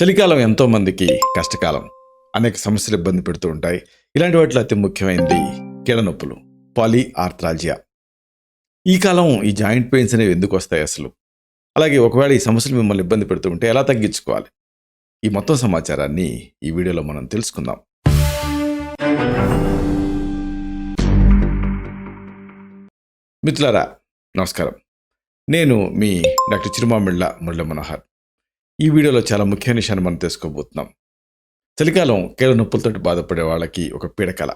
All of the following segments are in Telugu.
చలికాలం ఎంతోమందికి కష్టకాలం. అనేక సమస్యలు ఇబ్బంది పెడుతూ ఉంటాయి. ఇలాంటి వాటిలో అతి ముఖ్యమైనది కీళ్ళ నొప్పులు, పాలీఆర్థ్రాల్జియా. ఈ కాలం ఈ జాయింట్ పెయిన్స్ అనేవి ఎందుకు వస్తాయి అసలు? అలాగే ఒకవేళ ఈ సమస్యలు మిమ్మల్ని ఇబ్బంది పెడుతూ ఉంటే ఎలా తగ్గించుకోవాలి? ఈ మొత్తం సమాచారాన్ని ఈ వీడియోలో మనం తెలుసుకుందాం. మిత్రులారా, నమస్కారం. నేను మీ డాక్టర్ చిరుమామిళ్ళ మురళి మనోహర్. ఈ వీడియోలో చాలా ముఖ్యమైన విషయాన్ని మనం తెలుసుకోబోతున్నాం. చలికాలం కీళ్ళ నొప్పులతో బాధపడే వాళ్ళకి ఒక పీడకల.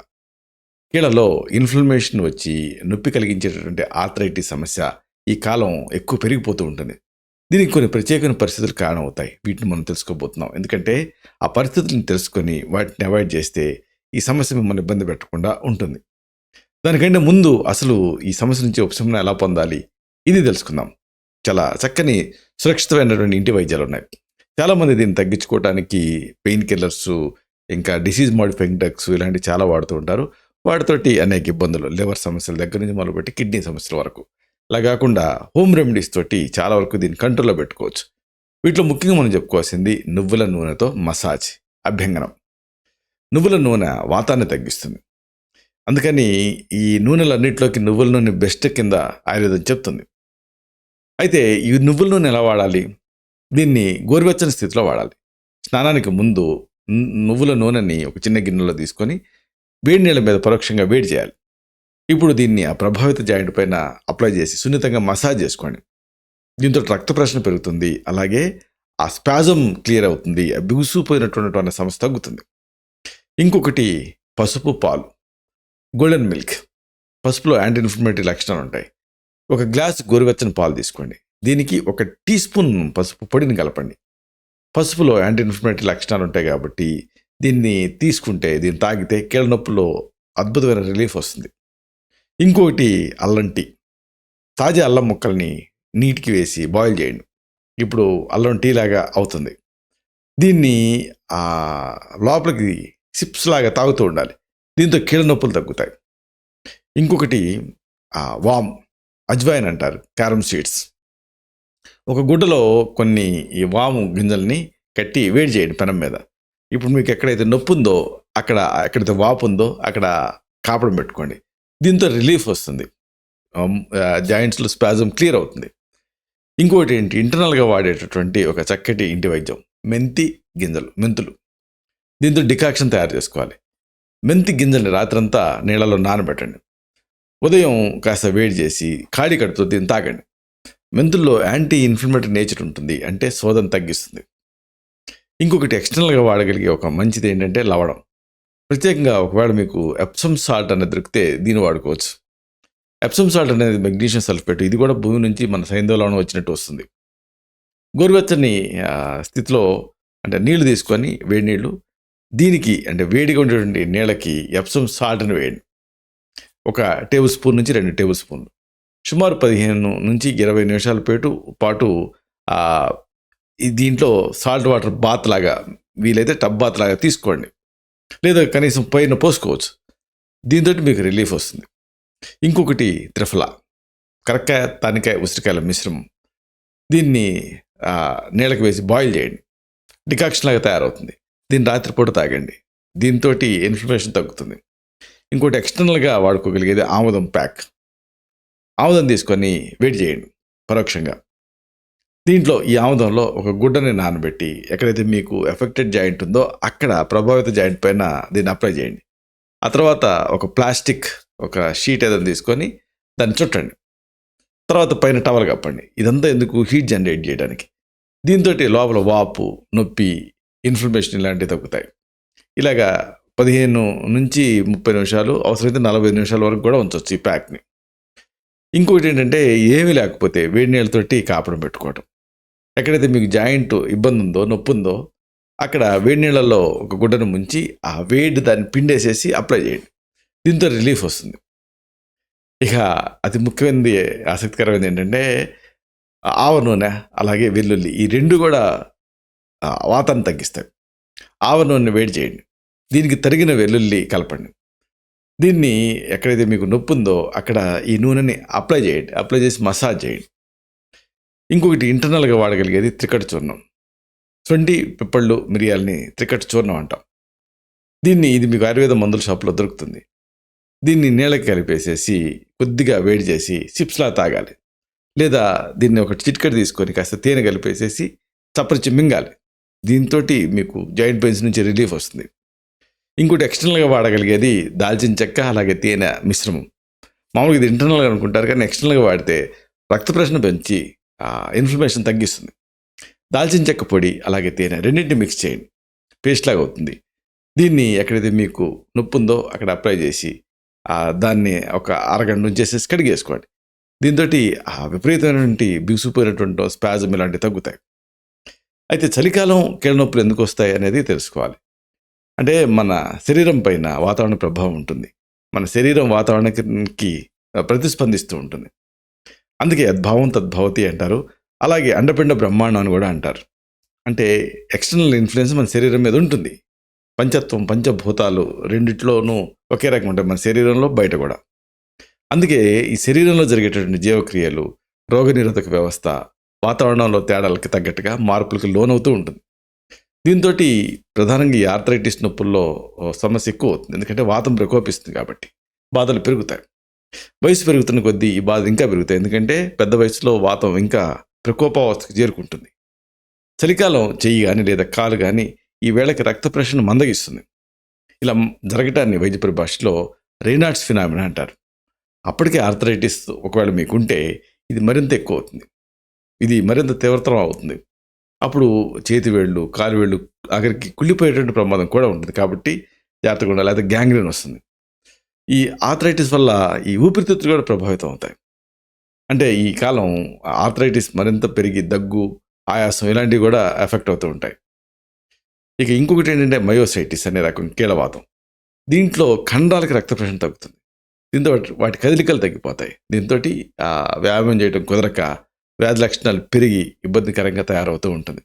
కీళ్ళలో ఇన్ఫ్లమేషన్ వచ్చి నొప్పి కలిగించేటటువంటి ఆర్థరైటిస్ సమస్య ఈ కాలం ఎక్కువ పెరిగిపోతూ ఉంటుంది. దీనికి కొన్ని ప్రత్యేకమైన పరిస్థితులు కారణమవుతాయి. వీటిని మనం తెలుసుకోబోతున్నాం. ఎందుకంటే ఆ పరిస్థితులను తెలుసుకొని వాటిని అవాయిడ్ చేస్తే ఈ సమస్య మిమ్మల్ని ఇబ్బంది పెట్టకుండా ఉంటుంది. దానికంటే ముందు అసలు ఈ సమస్య నుంచి ఉపశమనం ఎలా పొందాలి ఇది తెలుసుకుందాం. చాలా చక్కని సురక్షితమైనటువంటి ఇంటి వైద్యాలు ఉన్నాయి. చాలామంది దీన్ని తగ్గించుకోవడానికి పెయిన్ కిల్లర్స్, ఇంకా డిసీజ్ మాడిఫైయింగ్ డ్రగ్స్ ఇలాంటివి చాలా వాడుతూ ఉంటారు. వాటితోటి అనేక ఇబ్బందులు, లివర్ సమస్యల దగ్గర నుంచి మొదలుపెట్టి కిడ్నీ సమస్యల వరకు. అలా కాకుండా హోమ్ రెమెడీస్ తోటి చాలా వరకు దీన్ని కంట్రోల్లో పెట్టుకోవచ్చు. వీటిలో ముఖ్యంగా మనం చెప్పుకోవాల్సింది నువ్వుల నూనెతో మసాజ్, అభ్యంగనం. నువ్వుల నూనె వాతాన్ని తగ్గిస్తుంది. అందుకని ఈ నూనెలన్నింటిలోకి నువ్వుల నూనె బెస్ట్ కింద ఆయుర్వేదం చెప్తుంది. అయితే ఈ నువ్వుల నూనె ఎలా వాడాలి? దీన్ని గోరువెచ్చని స్థితిలో వాడాలి. స్నానానికి ముందు నువ్వుల నూనెని ఒక చిన్న గిన్నెలో తీసుకొని వేడి నీళ్ళ మీద పరోక్షంగా వేడి చేయాలి. ఇప్పుడు దీన్ని ఆ ప్రభావిత జాయింట్ పైన అప్లై చేసి సున్నితంగా మసాజ్ చేసుకోండి. దీంతో రక్త ప్రసరణ పెరుగుతుంది. అలాగే ఆ స్పాజం క్లియర్ అవుతుంది. ఆ బిగుసుపోయినటువంటి సమస్య తగ్గుతుంది. ఇంకొకటి పసుపు పాలు, గోల్డెన్ మిల్క్. పసుపులో యాంటీ ఇన్ఫ్లమేటరీ లక్షణాలు ఉంటాయి. ఒక గ్లాస్ గోరువెచ్చని పాలు తీసుకోండి. దీనికి 1 టీ స్పూన్ పసుపు పొడిని కలపండి. పసుపులో యాంటీ ఇన్ఫ్లమేటరీ లక్షణాలు ఉంటాయి కాబట్టి దీన్ని దీన్ని తాగితే కీళ్ళ నొప్పులో అద్భుతమైన రిలీఫ్ వస్తుంది. ఇంకొకటి అల్లం టీ. తాజా అల్లం ముక్కల్ని నీటికి వేసి బాయిల్ చేయండి. ఇప్పుడు అల్లం టీ లాగా అవుతుంది. దీన్ని లోపలికి సిప్స్ లాగా తాగుతూ ఉండాలి. దీంతో కీళ్ళ నొప్పులు తగ్గుతాయి. ఇంకొకటి వామ్, అజ్వైన్ అంటారు, క్యారమ్ సీడ్స్. ఒక గుడ్డలో కొన్ని ఈ వాము గింజల్ని కట్టి వేడి చేయండి పెనం మీద. ఇప్పుడు మీకు ఎక్కడైతే నొప్పి ఉందో ఎక్కడైతే వాపు ఉందో అక్కడ కాపడం పెట్టుకోండి. దీంతో రిలీఫ్ వస్తుంది. జాయింట్స్లో స్పాజం క్లియర్ అవుతుంది. ఇంకోటి ఏంటి, ఇంటర్నల్గా వాడేటటువంటి ఒక చక్కటి ఇంటి వైద్యం మెంతులు. దీంతో డికాక్షన్ తయారు చేసుకోవాలి. మెంతి గింజల్ని రాత్రంతా నీళ్ళలో నానబెట్టండి. ఉదయం కాస్త వేడి చేసి ఖాళీ కడుపుతో దీన్ని తాగండి. మెంతుల్లో యాంటీ ఇన్ఫ్లమేటరీ నేచర్ ఉంటుంది, అంటే శోధన తగ్గిస్తుంది. ఇంకొకటి ఎక్స్టర్నల్గా వాడగలిగే ఒక మంచిది ఏంటంటే లవణం. ప్రత్యేకంగా ఒకవేళ మీకు ఎప్సమ్ సాల్ట్ అనేది దొరికితే దీన్ని వాడుకోవచ్చు. ఎప్సమ్ సాల్ట్ అనేది మెగ్నీషియం సల్ఫేట్. ఇది కూడా భూమి నుంచి మన సైంధవ లవణం వచ్చినట్టు వస్తుంది. గోరువెచ్చని స్థితిలో అంటే నీళ్లు తీసుకొని, వేడి నీళ్లు, దీనికి అంటే వేడిగా ఉండేటువంటి నీళ్ళకి ఎప్సమ్ సాల్ట్ని వేయండి. 1 టేబుల్ స్పూన్ నుంచి 2 టేబుల్ స్పూన్లు. సుమారు 15 నుంచి 20 నిమిషాల పాటు దీంట్లో సాల్ట్ వాటర్ బాత్ లాగా, వీలైతే టబ్ బాత్ లాగా తీసుకోండి. లేదా కనీసం పైన పోసుకోవచ్చు. దీంతో మీకు రిలీఫ్ వస్తుంది. ఇంకొకటి త్రిఫల, కరక్కాయ, తానికాయ, ఉసిరికాయల మిశ్రమం. దీన్ని నీళ్ళకి వేసి బాయిల్ చేయండి. డికాక్షన్ లాగా తయారవుతుంది. దీన్ని రాత్రిపూట తాగండి. దీంతో ఇన్ఫ్లమేషన్ తగ్గుతుంది. ఇంకోటి ఎక్స్టర్నల్గా వాడుకోగలిగేది ఆముదం ప్యాక్. ఆముదం తీసుకొని వేడి చేయండి పరోక్షంగా. దీంట్లో ఈ ఆముదంలో ఒక గుడ్డని నానబెట్టి ఎక్కడైతే మీకు ఎఫెక్టెడ్ జాయింట్ ఉందో అక్కడ ప్రభావిత జాయింట్ పైన దీన్ని అప్లై చేయండి. ఆ తర్వాత ఒక ప్లాస్టిక్ షీట్ ఏదైనా తీసుకొని దాన్ని చుట్టండి. తర్వాత పైన టవల్ కప్పండి. ఇదంతా ఎందుకు? హీట్ జనరేట్ చేయడానికి. దీంతో లోపల వాపు, నొప్పి, ఇన్ఫ్లమేషన్ ఇలాంటివి తగ్గుతాయి. ఇలాగా 15 నుంచి 30 నిమిషాలు, అవసరమైతే 40 నిమిషాల వరకు కూడా ఉంచవచ్చు ఈ ప్యాక్ని. ఇంకొకటి ఏంటంటే, ఏమీ లేకపోతే వేడి నీళ్ళతోటి కాపడం పెట్టుకోవటం. ఎక్కడైతే మీకు జాయింట్ ఇబ్బంది ఉందో, నొప్పి ఉందో అక్కడ వేడి నీళ్ళల్లో ఒక గుడ్డను ముంచి ఆ వేడి దాన్ని పిండేసేసి అప్లై చేయండి. దీంతో రిలీఫ్ వస్తుంది. ఇక అతి ముఖ్యమైనది, ఆసక్తికరమైనది ఏంటంటే ఆవ నూనె, అలాగే వెల్లుల్లి. ఈ 2 కూడా వాతాన్ని తగ్గిస్తాయి. ఆవ నూనె వేడి చేయండి. దీనికి తరిగిన వెల్లుల్లి కలపండి. దీన్ని ఎక్కడైతే మీకు నొప్పి ఉందో అక్కడ ఈ నూనెని అప్లై చేయండి. అప్లై చేసి మసాజ్ చేయండి. ఇంకొకటి ఇంటర్నల్గా వాడగలిగేది త్రికట చూర్ణం. శొంఠి, పిప్పళ్ళు, మిరియాలని త్రికట్టు చూర్ణం అంటాం. ఇది మీకు ఆయుర్వేద మందుల షాప్లో దొరుకుతుంది. దీన్ని నీళ్ళకి కలిపేసేసి కొద్దిగా వేడి చేసి చిప్స్లా తాగాలి. లేదా దీన్ని ఒక చిటికెడు తీసుకొని కాస్త తేనె కలిపేసేసి చప్పరిచి మింగాలి. దీంతో మీకు జాయింట్ పెయిన్స్ నుంచి రిలీఫ్ వస్తుంది. ఇంకోటి ఎక్స్టర్నల్గా వాడగలిగేది దాల్చిన చెక్క, అలాగే తేనె మిశ్రమం. మామూలుగా ఇది ఇంటర్నల్గా అనుకుంటారు, కానీ ఎక్స్టర్నల్గా వాడితే రక్త ప్రసరణ పెంచి ఇన్ఫ్లమేషన్ తగ్గిస్తుంది. దాల్చిన చెక్క పొడి అలాగే తేనె రెండింటిని మిక్స్ చేయండి, పేస్ట్ లాగా అవుతుంది. దీన్ని ఎక్కడైతే మీకు నొప్పి ఉందో అక్కడ అప్లై చేసి దాన్ని ఒక అరగంట ఉంచేసేసి కడిగేసుకోండి. దీంతో విపరీతమైనటువంటి బిగుసిపోయినటువంటి స్పాజం ఇలాంటివి తగ్గుతాయి. అయితే చలికాలం కీళ్ళ నొప్పులు ఎందుకు వస్తాయి అనేది తెలుసుకోవాలి. అంటే మన శరీరం పైన వాతావరణ ప్రభావం ఉంటుంది. మన శరీరం వాతావరణానికి ప్రతిస్పందిస్తూ ఉంటుంది. అందుకే యద్భావం తద్భవతి అంటారు. అలాగే అండపిండ బ్రహ్మాండం అని కూడా అంటారు. అంటే ఎక్స్టర్నల్ ఇన్ఫ్లుయెన్స్ మన శరీరం మీద ఉంటుంది. పంచత్వం, పంచభూతాలు రెండిట్లోనూ ఒకే రకం ఉంటాయి, మన శరీరంలో బయట కూడా. అందుకే ఈ శరీరంలో జరిగేటటువంటి జీవక్రియలు, రోగనిరోధక వ్యవస్థ వాతావరణంలో తేడాలకి తగ్గట్టుగా మార్పులకు లోనవుతూ ఉంటుంది. దీంతో ప్రధానంగా ఈ ఆర్థరైటిస్ నొప్పుల్లో సమస్య ఎక్కువ అవుతుంది. ఎందుకంటే వాతం ప్రకోపిస్తుంది కాబట్టి బాధలు పెరుగుతాయి. వయసు పెరుగుతున్న కొద్దీ ఈ బాధలు ఇంకా పెరుగుతాయి. ఎందుకంటే పెద్ద వయసులో వాతం ఇంకా ప్రకోపావస్థకు చేరుకుంటుంది. చలికాలం చెయ్యి కానీ లేదా కాలు కానీ ఈ వేళకి రక్త ప్రసరణ మందగిస్తుంది. ఇలా జరగటాన్ని వైద్య పరిభాషలో రేనాడ్స్ ఫినామినా అంటారు. అప్పటికే ఆర్థరైటిస్ ఒకవేళ మీకుంటే ఇది మరింత ఎక్కువ అవుతుంది, ఇది మరింత తీవ్రతరం అవుతుంది. అప్పుడు చేతి వేళ్ళు, కాలు వేళ్ళు ఆఖరికి కుళ్ళిపోయేటువంటి ప్రమాదం కూడా ఉంటుంది. కాబట్టి జాగ్రత్తగా ఉండాలి, లేదా గ్యాంగ్రీన్ వస్తుంది. ఈ ఆర్థరైటిస్ వల్ల ఈ ఊపిరితిత్తులు కూడా ప్రభావితం అవుతాయి. అంటే ఈ కాలం ఆర్థరైటిస్ మరింత పెరిగి దగ్గు, ఆయాసం ఇలాంటివి కూడా ఎఫెక్ట్ అవుతూ ఉంటాయి. ఇక ఇంకొకటి ఏంటంటే మయోసైటిస్ అనే రకం కీళ్ళవాతం. దీంట్లో ఖండాలకి రక్త ప్రసరణ తగ్గుతుంది. దీంతో వాటి కదలికలు తగ్గిపోతాయి. దీంతో వ్యాయామం చేయడం కుదరక వ్యాధి లక్షణాలు పెరిగి ఇబ్బందికరంగా తయారవుతూ ఉంటుంది.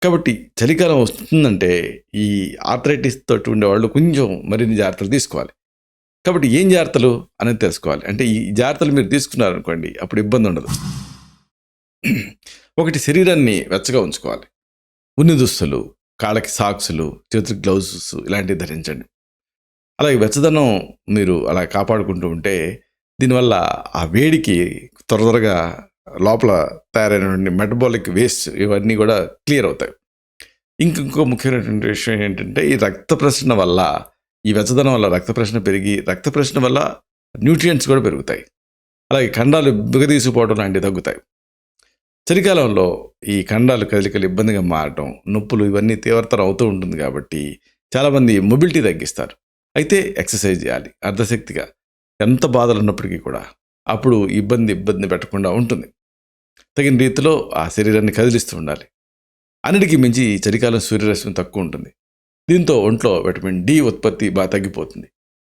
కాబట్టి చలికాలం వస్తుందంటే ఈ ఆర్థరైటిస్ తోటి ఉండేవాళ్ళు కొంచెం మరిన్ని జాగ్రత్తలు తీసుకోవాలి. కాబట్టి ఏం జాగ్రత్తలు అనేది తెలుసుకోవాలి. అంటే ఈ జాగ్రత్తలు మీరు తీసుకున్నారనుకోండి, అప్పుడు ఇబ్బంది ఉండదు. ఒకటి, శరీరాన్ని వెచ్చగా ఉంచుకోవాలి. ఉన్ని దుస్తులు, కాళ్ళకి సాక్సులు, చేతులకు గ్లౌజెస్ ఇలాంటివి ధరించండి. అలాగే వెచ్చదనం మీరు అలా కాపాడుకుంటూ ఉంటే దీనివల్ల ఆ వేడికి త్వరగా లోపల తయారైనటువంటి మెటబాలిక్ వేస్ట్ ఇవన్నీ కూడా క్లియర్ అవుతాయి. ఇంకో ముఖ్యమైనటువంటి విషయం ఏంటంటే ఈ రక్త ప్రసరణ వల్ల, ఈ వెచ్చదనం వల్ల రక్త ప్రసరణ పెరిగి రక్త ప్రసరణ వల్ల న్యూట్రియంట్స్ కూడా పెరుగుతాయి. అలాగే ఖండాలు బిగదీసిపోవడం లాంటివి తగ్గుతాయి. చలికాలంలో ఈ ఖండాలు కదలికలు ఇబ్బందిగా మారటం, నొప్పులు ఇవన్నీ తీవ్రతరం అవుతూ ఉంటుంది. కాబట్టి చాలామంది మొబిలిటీ తగ్గిస్తారు. అయితే ఎక్సర్సైజ్ చేయాలి అర్ధశక్తిగా, ఎంత బాధలు ఉన్నప్పటికీ కూడా. అప్పుడు ఇబ్బంది పెట్టకుండా ఉంటుంది. తగిన రీతిలో ఆ శరీరాన్ని కదిలిస్తూ ఉండాలి. అన్నిటికీ మించి ఈ చలికాలం సూర్యరశ్మి తక్కువ ఉంటుంది. దీంతో ఒంట్లో విటమిన్ డి ఉత్పత్తి బాగా తగ్గిపోతుంది.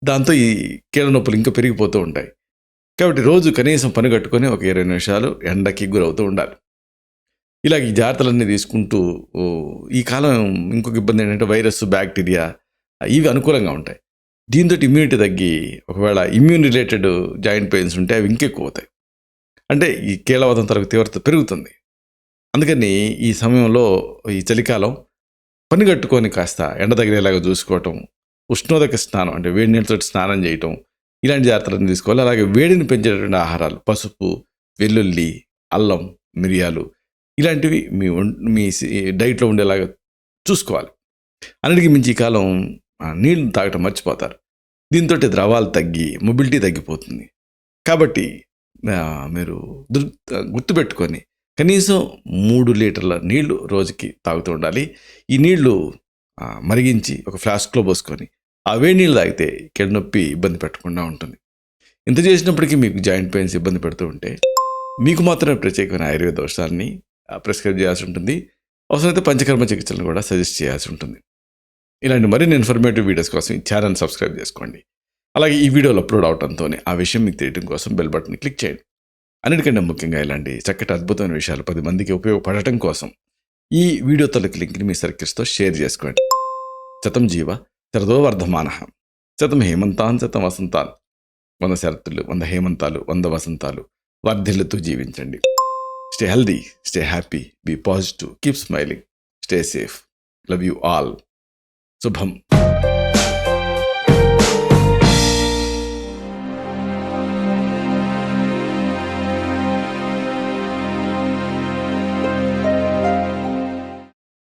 దాంతో ఈ కీళ్ళ నొప్పులు ఇంకా పెరిగిపోతూ ఉంటాయి. కాబట్టి రోజు కనీసం పని కట్టుకొని ఒక 20 నిమిషాలు ఎండకి గురవుతూ ఉండాలి. ఇలాగ ఈ జాగ్రత్తలన్నీ తీసుకుంటూ ఈ కాలం ఇంకొక ఇబ్బంది ఏంటంటే వైరస్, బ్యాక్టీరియా ఇవి అనుకూలంగా ఉంటాయి. దీంతో ఇమ్యూనిటీ తగ్గి ఒకవేళ ఇమ్యూన్ రిలేటెడ్ జాయింట్ పెయిన్స్ ఉంటే అవి ఇంకెక్కువ అవుతాయి. అంటే ఈ కీళ్ళవాతం తరకు తీవ్రత పెరుగుతుంది. అందుకని ఈ సమయంలో ఈ చలికాలం పని కట్టుకొని కాస్త ఎండ తగిలేలాగా చూసుకోవటం, ఉష్ణోదక స్నానం అంటే వేడి నీళ్ళతో స్నానం చేయటం, ఇలాంటి జాగ్రత్తలను తీసుకోవాలి. అలాగే వేడిని పెంచేటటువంటి ఆహారాలు, పసుపు, వెల్లుల్లి, అల్లం, మిరియాలు ఇలాంటివి మీ డైట్లో ఉండేలాగా చూసుకోవాలి. అన్నిటికీ మించి ఈ కాలం నీళ్లు తాగటం మర్చిపోతారు. దీంతో ద్రవాలు తగ్గి మొబిలిటీ తగ్గిపోతుంది. కాబట్టి మీరు గుర్తుపెట్టుకొని కనీసం 3 లీటర్ల నీళ్లు రోజుకి తాగుతూ ఉండాలి. ఈ నీళ్లు మరిగించి ఒక ఫ్లాస్క్లో పోసుకొని ఆ వేడి నీళ్ళు తాగితే కీళ్ళ నొప్పి ఇబ్బంది పెట్టకుండా ఉంటుంది. ఇంత చేసినప్పటికీ మీకు జాయింట్ పెయిన్స్ ఇబ్బంది పెడుతూ ఉంటే మీకు మాత్రమే ప్రత్యేకమైన ఆయుర్వేద ఔషధాన్ని ప్రిస్క్రైబ్ చేయాల్సి ఉంటుంది. అవసరమైతే పంచకర్మ చికిత్సలను కూడా సజెస్ట్ చేయాల్సి ఉంటుంది. ఇలాంటి మరిన్ని ఇన్ఫర్మేటివ్ వీడియోస్ కోసం ఈ ఛానల్ సబ్స్క్రైబ్ చేసుకోండి. అలాగే ఈ వీడియోలు అప్లోడ్ అవడంతోనే ఆ విషయం మీకు తెలియడం కోసం బెల్ బటన్ క్లిక్ చేయండి. అన్నిటికంటే ముఖ్యంగా ఇలాంటి చక్కటి అద్భుతమైన విషయాలు 10 మందికి ఉపయోగపడటం కోసం ఈ వీడియో తలకి లింక్ని మీ సర్కిల్స్తో షేర్ చేసుకోండి. శతం జీవ శరదో వర్ధమానః, శతం హేమంతాన్ శతం వసంతాన్, 100 శరత్తులు, 100 హేమంతాలు, 100 వసంతాలు వర్ధిల్లుతూ జీవించండి. Stay healthy, stay happy, be positive, keep smiling. Stay safe. Love you all. శుభం.